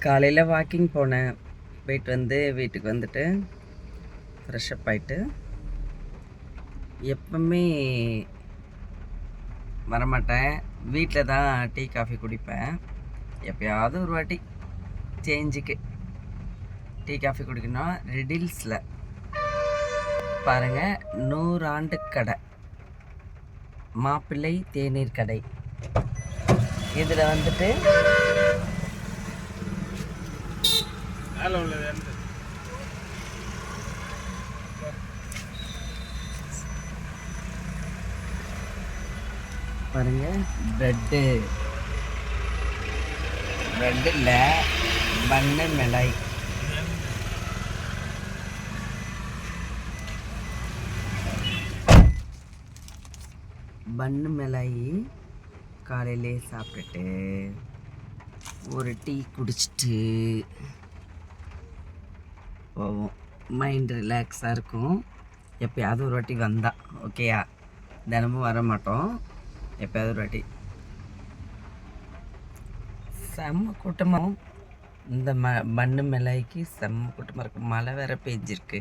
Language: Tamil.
காலையில் வாக்கிங் போனேன். போயிட்டு வந்து வீட்டுக்கு வந்துட்டு ஃப்ரெஷ்அப் ஆகிட்டு எப்பவுமே வரமாட்டேன். வீட்டில் தான் டீ காஃபி குடிப்பேன். எப்போயாவது ஒரு வாட்டி சேஞ்சுக்கு டீ காஃபி குடிக்கணும். ரெடில்ஸில் பாருங்கள், 100 ஆண்டு கடை மாப்பிள்ளை தேநீர் கடை. இதில் வந்துட்டு பாருங்க, ப்ரெட்டில் பன்னு மிளகாய். பன்னு மிளகாய் காலையிலே சாப்பிட்டுட்டு ஒரு டீ குடிச்சிட்டு போவோம். மைண்ட் ரிலாக்ஸாக இருக்கும். எப்போயாவது ஒரு வாட்டி வந்தால் ஓகேயா, தினமும் வர மாட்டோம். எப்போயாவது ஒரு வாட்டி. செம்ம கூட்டமாக இந்த பன்னு மிளகாய்க்கு செம்ம கூட்டமாக இருக்கும். மழை வேறு பெஞ்சிருக்கு.